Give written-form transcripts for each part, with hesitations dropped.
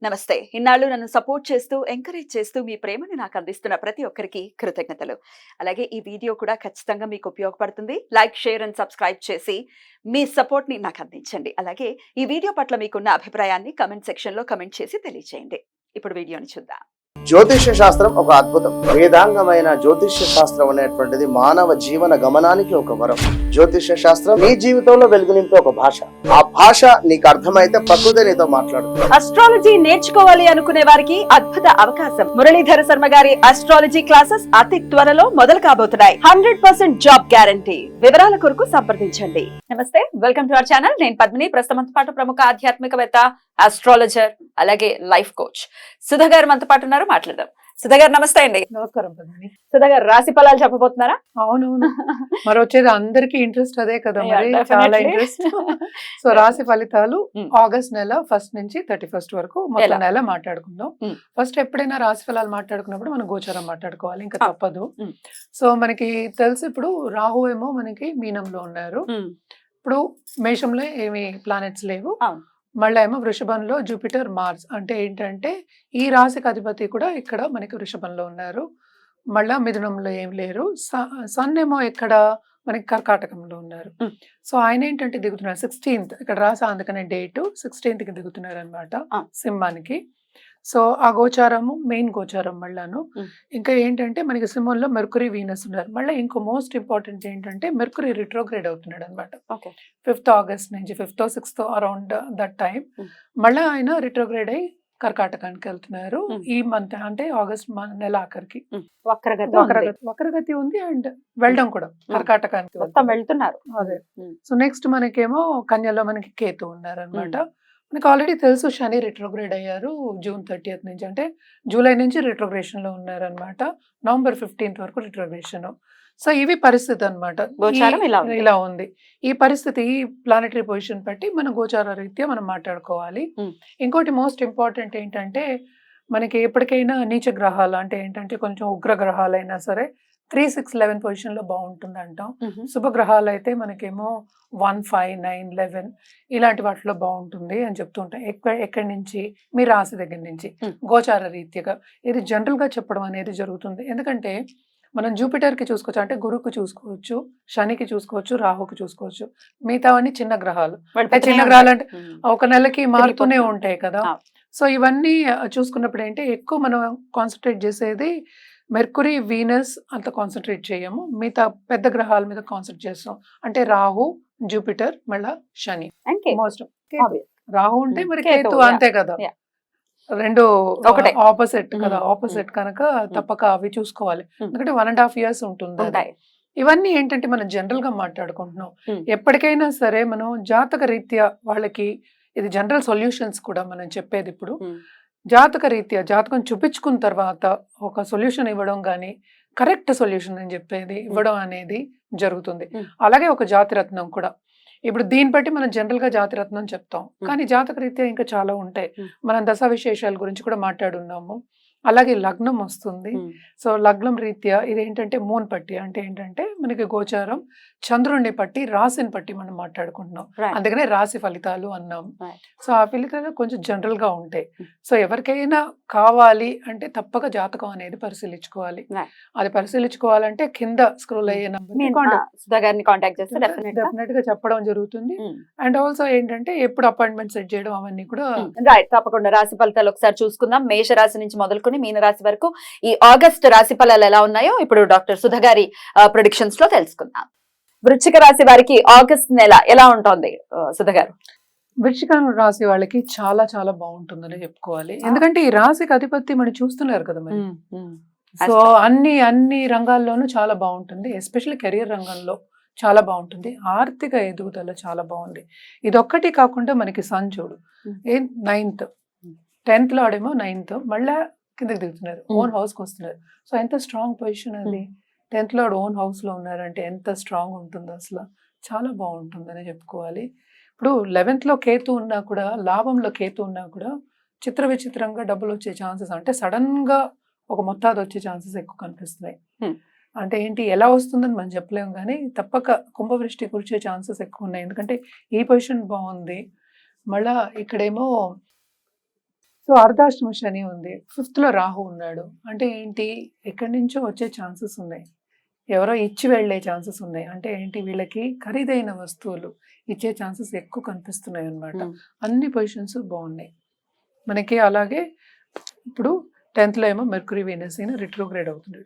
నమస్తే. ఇన్నాళ్ళు నన్ను సపోర్ట్ చేస్తూ, ఎంకరేజ్ చేస్తూ మీ ప్రేమని నాకు అందిస్తున్న ప్రతి ఒక్కరికి కృతజ్ఞతలు. అలాగే ఈ వీడియో కూడా ఖచ్చితంగా మీకు ఉపయోగపడుతుంది. లైక్, షేర్ అండ్ సబ్స్క్రైబ్ చేసి మీ సపోర్ట్‌ని నాకు అందించండి. అలాగే ఈ వీడియో పట్ల మీకున్న అభిప్రాయాన్ని కామెంట్ సెక్షన్‌లో కామెంట్ చేసి తెలియజేయండి. ఇప్పుడు వీడియోని చూద్దాం. జ్యోతిష్య శాస్త్రం ఒక అద్భుతం. వేదాంగమైన జ్యోతిష్య శాస్త్రం అనేటువంటిది మానవ జీవన గమనానికి ఒక వరం. జ్యోతిష్య శాస్త్రం నీ జీవితంలో వెలుగునింపే ఒక భాష. ఆ భాష నీకు అర్థమైతే ప్రకృతి నీతో మాట్లాడుతుంది. అస్ట్రాలజీ నేర్చుకోవాలి అనుకునే వారికి అద్భుత అవకాశం. మురళీధర శర్మ గారి అస్ట్రాలజీ క్లాసెస్ అతి త్వరలో మొదలు కాబోతున్నాయి. 100% జాబ్ గ్యారంటీ. వివరాల కొరకు సంప్రదించండి. నమస్తే, వెల్కమ్ టు అవర్ ఛానల్. నేను పద్మిని. ప్రస్తుతం పాటు ప్రముఖ ఆధ్యాత్మికవేత్త, ఆస్ట్రాలజర్, అలాగే లైఫ్ కోచ్ సుధా గారు మనతో పాటు ఉన్నారు. మాట్లాడదాం. సుధా గారు నమస్తే అండి. నమస్కారం పద్మిని. సుధా గారు రాశి ఫలాలు చెప్పబోతున్నారా? అవునవును, మరి వచ్చేది అందరికి ఇంట్రెస్ట్ అదే కదా, మరి Yeah, చాలా definitely. ఇంట్రెస్ట్. సో రాశి ఫలితాలు ఆగస్ట్ నెల 1 నుంచి 31 వరకు మొత్తం ఎలా? నెల మాట్లాడుకుందాం. Mm. ఫస్ట్ ఎప్పుడైనా రాశి ఫలాలు మాట్లాడుకున్నప్పుడు మనం గోచారం మాట్లాడుకోవాలి, ఇంకా Ah. తప్పదు. Mm. సో మనకి తెలుసు, ఇప్పుడు రాహు ఏమో మనకి మీనంలో ఉన్నారు. ఇప్పుడు మేషంలో ఏమి ప్లానెట్స్ లేవు. అవును. మళ్ళీ ఏమో వృషభంలో జూపిటర్, మార్స్. అంటే ఏంటంటే ఈ రాశికి అధిపతి కూడా ఇక్కడ మనకి వృషభంలో ఉన్నారు. మళ్ళా మిథునంలో ఏం లేరు. సన్ ఏమో ఇక్కడ మనకి కర్కాటకంలో ఉన్నారు. Mm. సో ఆయన ఏంటంటే దిగుతున్నారు 16th, ఇక్కడ రాసా అందుకనే డేట్ 16th దిగుతున్నారు అనమాట Ah. సింహానికి. సో ఆ గోచారము మెయిన్ గోచారం మళ్ళాను. Mm. ఇంకా ఏంటంటే మనకి సింహంలో మెర్కురీ, వీనస్ ఉన్నారు. మళ్ళీ ఇంకో మోస్ట్ ఇంపార్టెంట్ ఏంటంటే మెర్కురీ రిట్రోగ్రేడ్ అవుతున్నాడు అనమాట. ఓకే. 5th ఆగస్ట్ నుంచి 5th 6th around that time. Mm. మళ్ళీ ఆయన రిట్రోగ్రేడ్ అయ్యి కర్కాటకానికి వెళ్తున్నారు. Mm. ఈ మంత్ అంటే ఆగస్ట్ నెల ఆఖరికి వక్రగతి ఉంది. వక్రగతి ఉంది అండ్ వెళ్ళడం కూడా కర్కాటకానికి మొత్తం వెళ్తున్నారు. అదే. Mm. సో నెక్స్ట్ మనకేమో కన్యలో మనకి కేతు ఉన్నారు అనమాట. మనకి ఆల్రెడీ తెలుసు శని రిట్రోగ్రేడ్ అయ్యారు June 30th నుంచి, అంటే జూలై నుంచి రిట్రోగ్రేషన్ లో ఉన్నారు అనమాట. November 15th వరకు రిట్రోగ్రేషన్. సో ఇవి పరిస్థితి అనమాట. గోచారం ఇలా ఉంది. ఇలా ఉంది ఈ పరిస్థితి. ఈ ప్లానటరీ పొజిషన్ బట్టి మన గోచార రీత్యా మనం మాట్లాడుకోవాలి. Mm. ఇంకోటి మోస్ట్ ఇంపార్టెంట్ ఏంటంటే మనకి ఎప్పటికైనా నీచ గ్రహాలు, అంటే ఏంటంటే కొంచెం ఉగ్ర గ్రహాలైనా సరే 3, 6, 11 పొజిషన్ లో బాగుంటుంది అంటాం. Mhm. శుభగ్రహాలు అయితే మనకేమో 1, 5, 9, 11 ఇలాంటి వాటిలో బాగుంటుంది అని చెప్తుంటాం. ఎక్కడి నుంచి? మీ రాశి దగ్గర నుంచి Mm. గోచార రీత్యగా ఇది జనరల్ గా చెప్పడం అనేది జరుగుతుంది. ఎందుకంటే మనం జూపిటర్ కి చూసుకోవచ్చు, అంటే గురువుకి చూసుకోవచ్చు, శనికి చూసుకోవచ్చు, రాహుకి చూసుకోవచ్చు. మిగతావన్నీ చిన్న గ్రహాలు. అంటే చిన్న గ్రహాలు అంటే ఒక నెలకి మారుతూనే ఉంటాయి కదా. Ah. సో ఇవన్నీ చూసుకున్నప్పుడు ఏంటి ఎక్కువ మనం కాన్సన్ట్రేట్ చేసేది మెర్కురీ, వీనస్ అంత కాన్సన్ట్రేట్ చేయము. మిగతా పెద్ద గ్రహాల మీద కాన్సన్ట్రేట్ చేస్తాం. అంటే రాహు, జూపిటర్, మళ్ళా శని. Most Obvious. రాహు ఉంటే మరి కేతు, కేతు, yeah. అంతే కదా. Yeah. రెండు ఒకటే. ఆపోజిట్ కదా. Mm. ఆపోజిట్ కనుక తప్పక అవి చూసుకోవాలి. Mm. ఎందుకంటే 1.5 years ఉంటుంది అది. ఉంటాయి. ఇవన్నీ ఏంటంటే మనం జనరల్ గా మాట్లాడుకుంటున్నాం. Mm. ఎప్పటికైనా సరే మనం జాతక రీత్యా వాళ్ళకి ఇది జనరల్ సొల్యూషన్స్ కూడా మనం చెప్పేది. ఇప్పుడు Mm. జాతక రీత్యా జాతకం చూపించుకున్న తర్వాత ఒక సొల్యూషన్ ఇవ్వడం కానీ కరెక్ట్ సొల్యూషన్ అని చెప్పేది ఇవ్వడం అనేది జరుగుతుంది. Mm. అలాగే ఒక జాతిరత్నం కూడా. ఇప్పుడు దీన్ని బట్టి మనం జనరల్ గా జాతిరత్నం చెప్తాం, కానీ జాతక రీత్యా ఇంకా చాలా ఉంటాయి. Mm. మనం దశ విశేషాల గురించి కూడా మాట్లాడున్నాము. అలాగే లగ్నం వస్తుంది. Mm. సో లగ్నం రీత్యా ఇదేంటంటే మూన్ పట్టి, అంటే ఏంటంటే మనకి గోచారం చంద్రుడిని పట్టి రాశిని పట్టి మనం మాట్లాడుకుంటున్నాం. Right. అందుకనే రాశి ఫలితాలు అన్నాం. Right. సో ఆ ఫలితాలు కొంచెం జనరల్ గా ఉంటాయి. Mm. సో ఎవరికైనా కావాలి అంటే తప్పక జాతకం అనేది పరిశీలించుకోవాలి. Right. అది పరిశీలించుకోవాలంటే కింద స్క్రోల్ అయ్యే సుధా గారిని కాంటాక్ట్ చేస్తే definitely గా. డెఫినెట్ గా చెప్పడం జరుగుతుంది. Mm. అండ్ ఆల్సో ఏంటంటే ఎప్పుడు అపాయింట్మెంట్ సెట్ చేయడం అవన్నీ కూడా రైట్, తప్పకుండా రాశి ఫలితాలు ఒకసారి చూసుకుందాం. మేష రాశి నుంచి మొదలుకొని మీన రాశి వరకు ఈ ఆగస్ట్ రాశి ఫలాలు ఎలా ఉన్నాయో ఇప్పుడు డాక్టర్ సుధా గారి ప్రొడిక్షన్స్ లో తెలుసుకుందాం. వృశ్చిక రాశి వారికి ఆగస్ట్ నెల ఎలా ఉంటుంది సుధా గారు? వృశ్చిక రాశి వాళ్ళకి చాలా చాలా బాగుంటుందని చెప్పుకోవాలి. ఎందుకంటే ఈ రాశికి అధిపతి మనం చూస్తున్నారు కదా మరి. సో అన్ని రంగాల్లోనూ చాలా బాగుంటుంది. ఎస్పెషల్లీ కెరియర్ రంగంలో చాలా బాగుంటుంది. ఆర్థిక ఎదుగుదల చాలా బాగుంది. ఇదొక్కటి కాకుండా మనకి సన్ చూడు 9th, 10th లో ఆడేమో 9th, మళ్ళా కిందకి దిగుతున్నారు, ఓన్ హౌస్ కి వస్తున్నారు. సో ఎంత స్ట్రాంగ్ పొజిషన్ అది. 10th లో ఓన్ హౌస్ లో ఉన్నారంటే ఎంత స్ట్రాంగ్ ఉంటుంది అసలు. చాలా బాగుంటుందని చెప్పుకోవాలి. ఇప్పుడు 11th లో కేతు ఉన్నా కూడా, లాభంలో కేతు ఉన్నా కూడా చిత్ర విచిత్రంగా డబ్బులు వచ్చే ఛాన్సెస్, అంటే సడన్ గా ఒక మొత్తాది వచ్చే ఛాన్సెస్ ఎక్కువ కనిపిస్తున్నాయి. అంటే ఏంటి ఎలా వస్తుందని మనం చెప్పలేము, కానీ తప్పక కుంభవృష్టి కురిచే ఛాన్సెస్ ఎక్కువ ఉన్నాయి. ఎందుకంటే ఈ పొజిషన్ బాగుంది. మళ్ళా ఇక్కడేమో సో అర్ధాష్టమ శని ఉంది, 5th లో రాహు ఉన్నాడు. అంటే ఏంటి, ఎక్కడి నుంచో వచ్చే ఛాన్సెస్ ఉన్నాయి, ఎవరో ఇచ్చి వెళ్ళే ఛాన్సెస్ ఉన్నాయి. అంటే ఏంటి, వీళ్ళకి ఖరీదైన వస్తువులు ఇచ్చే ఛాన్సెస్ ఎక్కువ కనిపిస్తున్నాయి అన్నమాట. అన్ని పొజిషన్స్ బాగున్నాయి మనకి. అలాగే ఇప్పుడు 10th లో ఏమో మెర్క్యూరీ వీనస్ అయినా రిట్రోగ్రేడ్ అవుతుంది.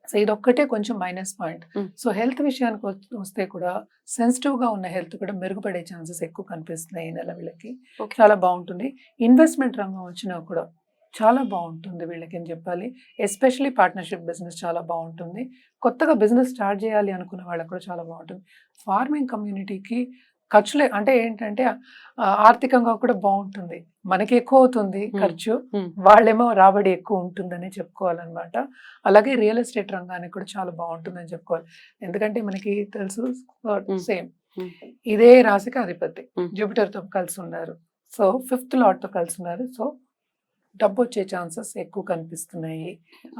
సో ఇదొక్కటే కొంచెం మైనస్ పాయింట్. సో హెల్త్ విషయానికి వస్తే కూడా సెన్సిటివ్ గా ఉన్న హెల్త్ కూడా మెరుగుపడే ఛాన్సెస్ ఎక్కువ కనిపిస్తున్నాయి ఈ నెల వీళ్ళకి. చాలా బాగుంటుంది. ఇన్వెస్ట్మెంట్ రంగం వచ్చినా కూడా చాలా బాగుంటుంది వీళ్ళకి అని చెప్పాలి. ఎస్పెషలీ పార్ట్నర్షిప్ బిజినెస్ చాలా బాగుంటుంది. కొత్తగా బిజినెస్ స్టార్ట్ చేయాలి అనుకున్న వాళ్ళకి కూడా చాలా బాగుంటుంది. ఫార్మింగ్ కమ్యూనిటీకి ఖర్చులే అంటే ఏంటంటే ఆర్థికంగా కూడా బాగుంటుంది. మనకి ఎక్కువ అవుతుంది ఖర్చు, వాళ్ళేమో రాబడి ఎక్కువ ఉంటుందని చెప్పుకోవాలన్నమాట. అలాగే రియల్ ఎస్టేట్ రంగానికి కూడా చాలా బాగుంటుందని చెప్పుకోవాలి. ఎందుకంటే మనకి తెలుసు సేమ్ ఇదే రాశికి అధిపతి జూపిటర్ తో కలిసి ఉన్నారు. సో 5th లార్డ్ తో కలిసి ఉన్నారు. సో డబ్బు వచ్చే ఛాన్సెస్ ఎక్కువ కనిపిస్తున్నాయి.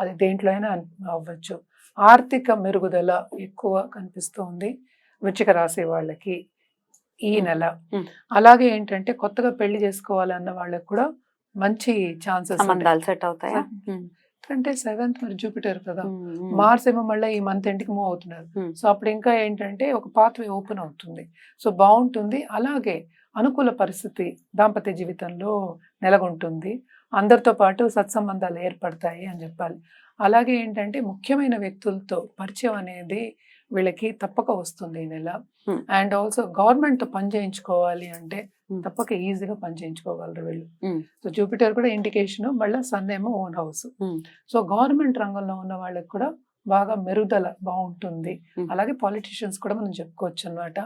అది దేంట్లో అయినా అవ్వచ్చు. ఆర్థిక మెరుగుదల ఎక్కువ కనిపిస్తోంది వృశ్చిక రాశి వాళ్ళకి ఈ నెల. అలాగే ఏంటంటే కొత్తగా పెళ్లి చేసుకోవాలన్న వాళ్ళకి కూడా మంచి ఛాన్సెస్ సెట్ అవుతాయి. అంటే 7th మరి జూపిటర్ కదా, మార్స్ ఏమో మళ్ళీ ఈ మంత్ ఎండ్కి మూవ్ అవుతున్నారు. సో అప్పుడు ఇంకా ఏంటంటే ఒక పాత్వే ఓపెన్ అవుతుంది. సో బాగుంటుంది. అలాగే అనుకూల పరిస్థితి దాంపత్య జీవితంలో నెలకొంటుంది. అందరితో పాటు సత్సంబంధాలు ఏర్పడతాయి అని చెప్పాలి. అలాగే ఏంటంటే ముఖ్యమైన వ్యక్తులతో పరిచయం అనేది వీళ్ళకి తప్పక వస్తుంది ఈ నెల. అండ్ ఆల్సో గవర్నమెంట్ తో పని చేయించుకోవాలి అంటే తప్పక ఈజీగా పని చేయించుకోగలరు వీళ్ళు. సో జూపిటర్ కూడా ఇండికేషన్, మళ్ళీ సన్ ఏమో ఓన్ హౌస్. సో గవర్నమెంట్ రంగంలో ఉన్న వాళ్ళకి కూడా బాగా మెరుగుదల బాగుంటుంది. అలాగే పాలిటిషియన్స్ కూడా మనం చెప్పుకోవచ్చు అన్నమాట.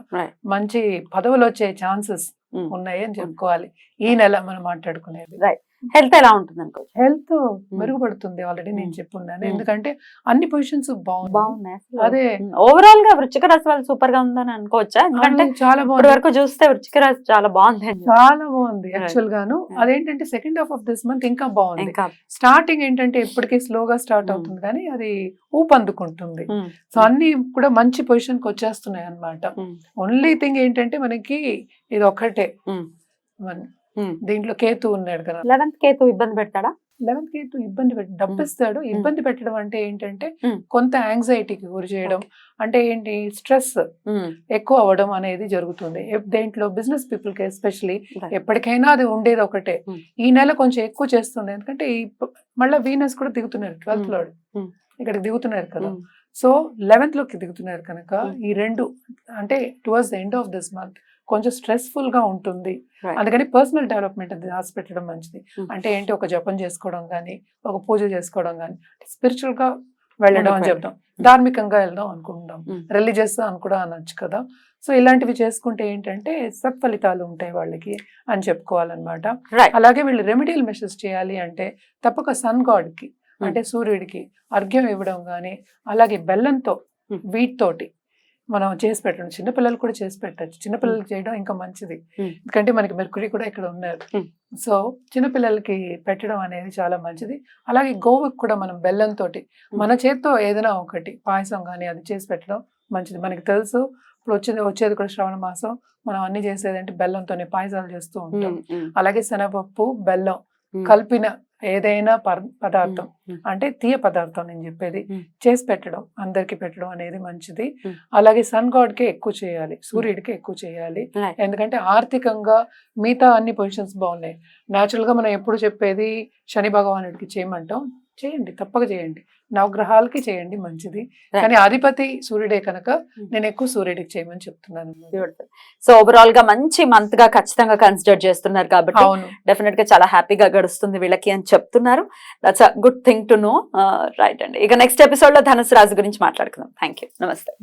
మంచి పదవులు వచ్చే ఛాన్సెస్ ఉన్నాయి అని చెప్పుకోవాలి ఈ నెల మనం మాట్లాడుకునేది. హెల్త్ ఎలా ఉంటుంది అనుకో? హెల్త్ మెరుగుపడుతుంది ఆల్రెడీ నేను చెప్పున్నాను. ఎందుకంటే అన్ని పొజిషన్స్ బాగున్నాయి. అదే ఓవరాల్ గా వృశ్చిక రాశి వాళ్ళు సూపర్ గా ఉందని అనుకోవచ్చా? ఎందుకంటే చాలా ఇప్పటి వరకు చూస్తే వృశ్చిక రాశి చాలా బాగుంది. చాలా బాగుంది యాక్చువల్ గాను. అదేంటంటే second half of this month ఇంకా బాగుంది. స్టార్టింగ్ ఏంటంటే ఎప్పటికీ స్లోగా స్టార్ట్ అవుతుంది కానీ అది ఊపందుకుంటుంది. సో అన్ని కూడా మంచి పొజిషన్ కి వచ్చేస్తున్నాయి అన్నమాట. ఓన్లీ థింగ్ ఏంటంటే మనకి ఇది ఒక్కటే, దీంట్లో కేతు ఉన్నాడు కదా, 11th కేతు ఇబ్బంది పెడతాడా? 11th కేతు ఇబ్బంది డబ్బిస్తాడు. ఇబ్బంది పెట్టడం అంటే ఏంటంటే కొంత యాంగ్జైటీకి గురి చేయడం, అంటే ఏంటి స్ట్రెస్ ఎక్కువ అవ్వడం అనేది జరుగుతుంది దేంట్లో బిజినెస్ పీపుల్ కి ఎస్పెషలీ. ఎప్పటికైనా అది ఉండేది ఒకటే. ఈ నెల కొంచెం ఎక్కువ చేస్తుంది ఎందుకంటే మళ్ళీ వీనస్ కూడా దిగుతున్నారు 12th లోడ్ ఇక్కడ దిగుతున్నారు కదా. సో 11th లోకి దిగుతున్నారు కనుక ఈ రెండు అంటే towards the end of this month కొంచెం స్ట్రెస్ఫుల్ గా ఉంటుంది. అందుకని పర్సనల్ డెవలప్మెంట్ అది రాసి పెట్టడం మంచిది. అంటే ఏంటి, ఒక జపం చేసుకోవడం కానీ, ఒక పూజ చేసుకోవడం కానీ, స్పిరిచువల్ గా వెళ్ళడం అని చెప్తాం, ధార్మికంగా వెళ్దాం అనుకుంటాం, రిలీజియస్ అని కూడా అనొచ్చు కదా. సో ఇలాంటివి చేసుకుంటే ఏంటంటే సత్ఫలితాలు ఉంటాయి వాళ్ళకి అని చెప్పుకోవాలన్నమాట. అలాగే వీళ్ళు రెమెడియల్ మెషర్స్ చేయాలి అంటే తప్పక సన్ గాడ్ కి అంటే సూర్యుడికి అర్ఘ్యం ఇవ్వడం కానీ, అలాగే బెల్లంతో వీటితోటి మనం చేసి పెట్టడం. చిన్నపిల్లలు కూడా చేసి పెట్టచ్చు. చిన్నపిల్లలకి చేయడం ఇంకా మంచిది ఎందుకంటే మనకి మెర్కురీ కూడా ఇక్కడ ఉన్నారు. సో చిన్నపిల్లలకి పెట్టడం అనేది చాలా మంచిది. అలాగే గోవుకి కూడా మనం బెల్లంతో మన చేత్తో ఏదైనా ఒకటి పాయసం కానీ అది చేసి పెట్టడం మంచిది. మనకి తెలుసు ఇప్పుడు వచ్చేది కూడా శ్రావణ మాసం, మనం అన్ని చేసేది అంటే బెల్లంతోనే పాయసాలు చేస్తూ ఉంటాం. అలాగే శనగపప్పు బెల్లం కలిపిన ఏదైనా పదార్థం అంటే తీయ పదార్థం నేను చెప్పేది చేసి పెట్టడం, అందరికి పెట్టడం అనేది మంచిది. అలాగే సన్ గాడ్ కే ఎక్కువ చేయాలి, సూర్యుడికి ఎక్కువ చేయాలి. ఎందుకంటే ఆర్థికంగా మిగతా అన్ని పొజిషన్స్ బాగున్నాయి. న్యాచురల్ గా మనం ఎప్పుడు చెప్పేది శని భగవానుడికి చేయమంటాం, చేయండి తప్పక చేయండి, నవగ్రహాలకి చేయండి మంచిది. కానీ అధిపతి సూర్యుడే కనుక నేను ఎక్కువ సూర్యుడికి చేయమని చెప్తున్నాను. సో ఓవరాల్ గా మంచి మంత్ గా ఖచ్చితంగా కన్సిడర్ చేస్తున్నారు కాబట్టి డెఫినెట్ గా చాలా హ్యాపీగా గడుస్తుంది వీళ్ళకి అని చెప్తున్నారు. That's a good thing to know. Right అండి. ఇక నెక్స్ట్ ఎపిసోడ్ లో ధనుసు రాశి గురించి మాట్లాడుకుందాం. Thank you. నమస్తే.